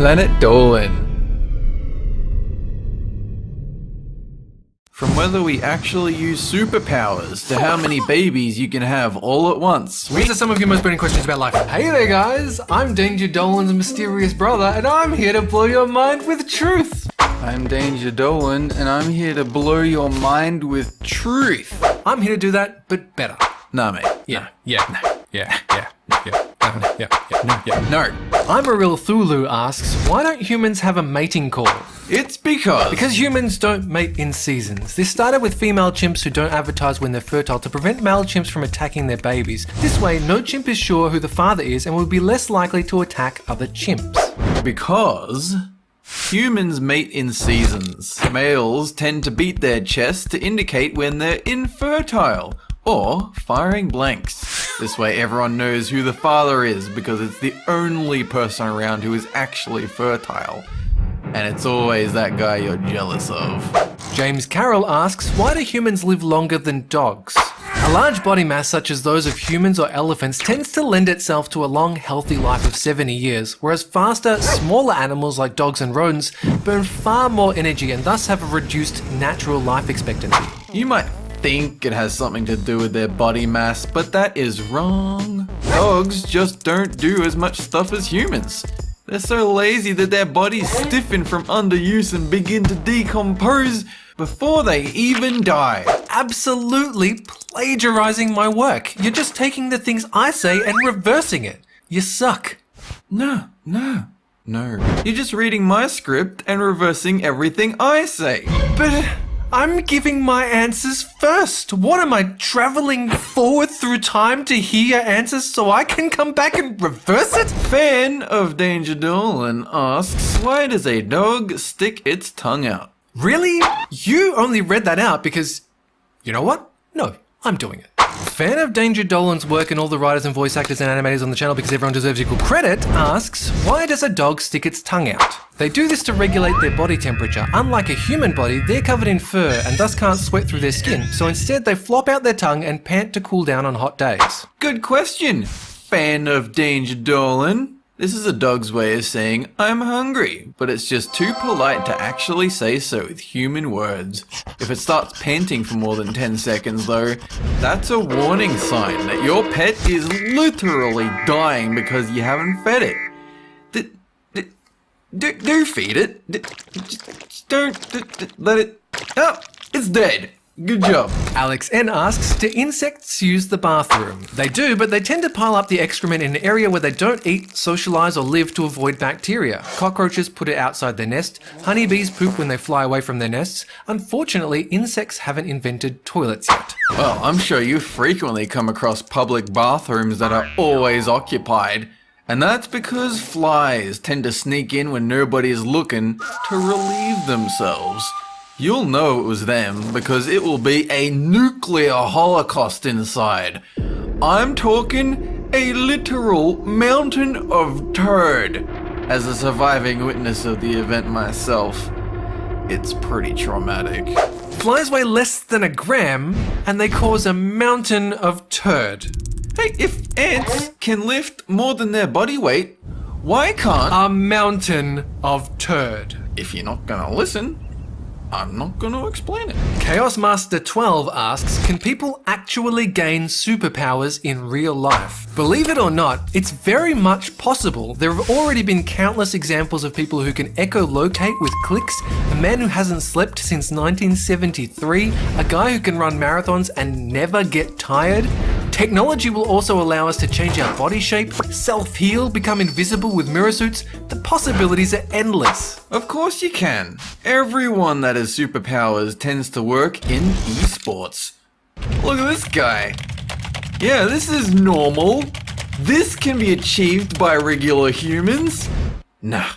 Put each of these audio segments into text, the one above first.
Planet Dolan. From whether we actually use superpowers to how many babies you can have all at once. These are some of your most burning questions about life. Hey there guys, I'm Danger Dolan's mysterious brother and I'm here to blow your mind with truth. I'm Danger Dolan and I'm here to blow your mind with truth. I'm here to do that, but better. Nah, mate. Yeah. No. I'm a real Thulu asks, why don't humans have a mating call? It's because humans don't mate in seasons. This started with female chimps who don't advertise when they're fertile to prevent male chimps from attacking their babies. This way, no chimp is sure who the father is and will be less likely to attack other chimps. Because humans mate in seasons. Males tend to beat their chests to indicate when they're infertile or firing blanks. This way everyone knows who the father is because it's the only person around who is actually fertile. And it's always that guy you're jealous of. James Carroll asks, why do humans live longer than dogs? A large body mass such as those of humans or elephants tends to lend itself to a long, healthy life of 70 years, whereas faster, smaller animals like dogs and rodents burn far more energy and thus have a reduced natural life expectancy. You might think it has something to do with their body mass, but that is wrong. Dogs just don't do as much stuff as humans. They're so lazy that their bodies stiffen from underuse and begin to decompose before they even die. Absolutely plagiarizing my work. You're just taking the things I say and reversing it. You suck. No. You're just reading my script and reversing everything I say. But I'm giving my answers first. What am I, traveling forward through time to hear your answers so I can come back and reverse it? Fan of Danger Dolan asks, why does a dog stick its tongue out? Really? You only read that out because, you know what? No, I'm doing it. Fan of Danger Dolan's work and all the writers and voice actors and animators on the channel because everyone deserves equal credit asks, why does a dog stick its tongue out? They do this to regulate their body temperature. Unlike a human body, they're covered in fur and thus can't sweat through their skin, so instead they flop out their tongue and pant to cool down on hot days. Good question, fan of Danger Dolan. This is a dog's way of saying, I'm hungry, but it's just too polite to actually say so with human words. If it starts panting for more than 10 seconds though, that's a warning sign that your pet is literally dying because you haven't fed it. Do feed it. Just don't let it. Oh, it's dead. Good job. Alex N asks, do insects use the bathroom? They do, but they tend to pile up the excrement in an area where they don't eat, socialize, or live to avoid bacteria. Cockroaches put it outside their nest. Honeybees poop when they fly away from their nests. Unfortunately, insects haven't invented toilets yet. Well, I'm sure you frequently come across public bathrooms that are always occupied. And that's because flies tend to sneak in when nobody's looking to relieve themselves. You'll know it was them because it will be a nuclear holocaust inside. I'm talking a literal mountain of turd. As a surviving witness of the event myself, it's pretty traumatic. Flies weigh less than a gram and they cause a mountain of turd. Hey, if ants can lift more than their body weight, why can't a mountain of turd? If you're not gonna listen, I'm not gonna explain it. Chaos Master 12 asks, can people actually gain superpowers in real life? Believe it or not, it's very much possible. There have already been countless examples of people who can echolocate with clicks, a man who hasn't slept since 1973, a guy who can run marathons and never get tired. Technology will also allow us to change our body shape, self-heal, become invisible with mirror suits. The possibilities are endless. Of course you can. Everyone that has superpowers tends to work in esports. Look at this guy. Yeah, this is normal. This can be achieved by regular humans. Nah.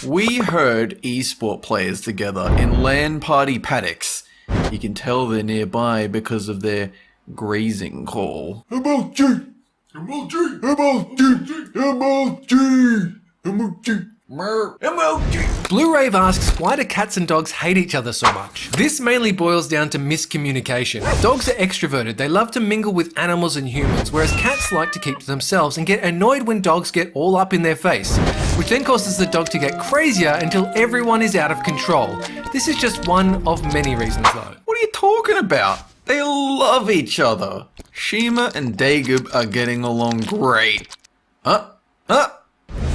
We herd esport players together in LAN party paddocks. You can tell they're nearby because of their grazing call. Emoji! Emoji! Emoji! Emoji! Emoji! Emoji! Blue Rave asks, why do cats and dogs hate each other so much? This mainly boils down to miscommunication. Dogs are extroverted, they love to mingle with animals and humans, whereas cats like to keep to themselves and get annoyed when dogs get all up in their face. which then causes the dog to get crazier until everyone is out of control. This is just one of many reasons though. What are you talking about? They love each other. Shima and Dagub are getting along great.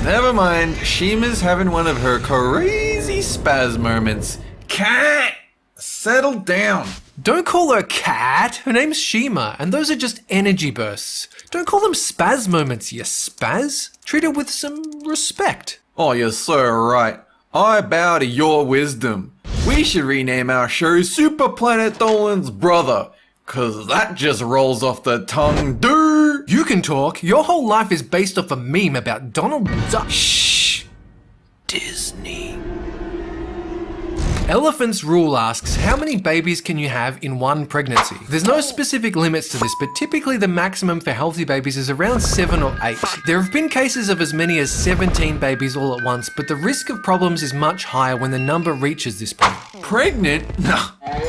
Never mind. Shima's having one of her crazy spaz moments. Cat! Settle down. Don't call her Cat. Her name's Shima, and those are just energy bursts. Don't call them spaz moments, you spaz. Treat her with some respect. Oh, you're so right. I bow to your wisdom. We should rename our show Super Planet Dolan's Brother, cause that just rolls off the tongue, dude. You can talk. Your whole life is based off a meme about Donald Duck. Shh. Disney. Elephant's Rule asks, how many babies can you have in one pregnancy? There's no specific limits to this, but typically the maximum for healthy babies is around 7 or 8. There have been cases of as many as 17 babies all at once, but the risk of problems is much higher when the number reaches this point. Pregnant? No,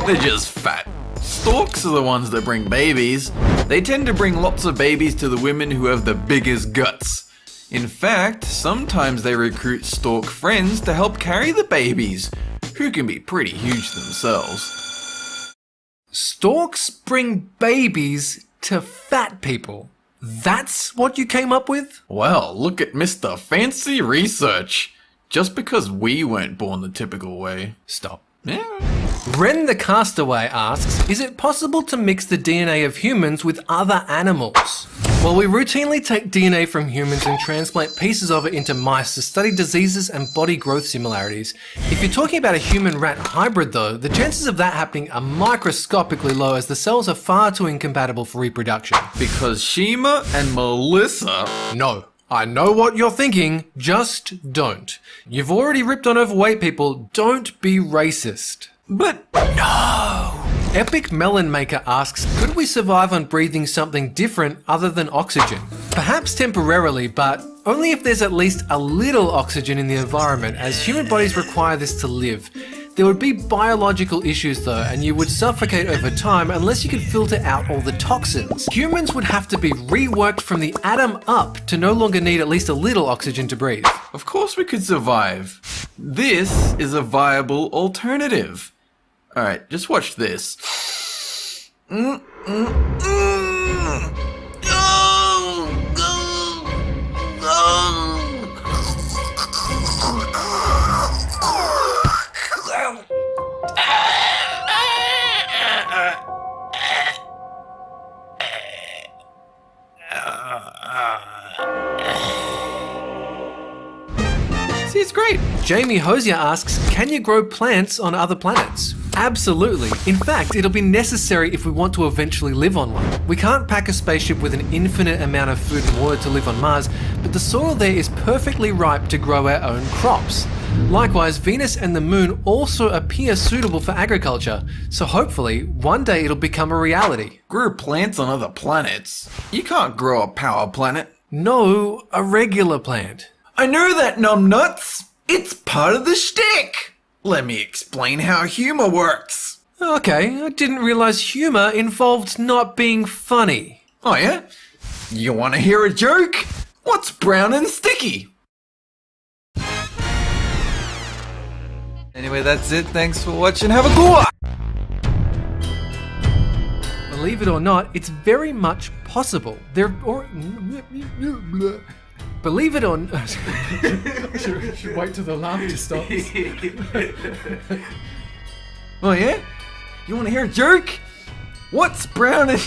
they're just fat. Storks are the ones that bring babies. They tend to bring lots of babies to the women who have the biggest guts. In fact, sometimes they recruit stork friends to help carry the babies, who can be pretty huge themselves. Storks bring babies to fat people. That's what you came up with? Well, look at Mr. Fancy Research. Just because we weren't born the typical way. Stop. Yeah. Ren the Castaway asks, is it possible to mix the DNA of humans with other animals? Well, we routinely take DNA from humans and transplant pieces of it into mice to study diseases and body growth similarities. If you're talking about a human-rat hybrid though, the chances of that happening are microscopically low as the cells are far too incompatible for reproduction. Because Shima and Melissa... No. I know what you're thinking, just don't. You've already ripped on overweight people, don't be racist. But no! Epic Melon Maker asks, could we survive on breathing something different other than oxygen? Perhaps temporarily, but only if there's at least a little oxygen in the environment, as human bodies require this to live. There would be biological issues though, and you would suffocate over time unless you could filter out all the toxins. Humans would have to be reworked from the atom up to no longer need at least a little oxygen to breathe. Of course we could survive. This is a viable alternative. Alright, just watch this. See, it's great. Jamie Hosier asks, can you grow plants on other planets? Absolutely. In fact, it'll be necessary if we want to eventually live on one. We can't pack a spaceship with an infinite amount of food and water to live on Mars, but the soil there is perfectly ripe to grow our own crops. Likewise, Venus and the Moon also appear suitable for agriculture, so hopefully, one day it'll become a reality. Grow plants on other planets? You can't grow a power planet. No, a regular plant. I know that, numbnuts! It's part of the shtick! Let me explain how humor works. Okay, I didn't realize humor involved not being funny. Oh yeah? You wanna hear a joke? What's brown and sticky? Anyway, that's it. Thanks for watching. Have a good one! Believe it or not, it's very much possible. Believe it or not... should wait till the laughter stops. Oh yeah? You wanna hear a joke? What's brown and...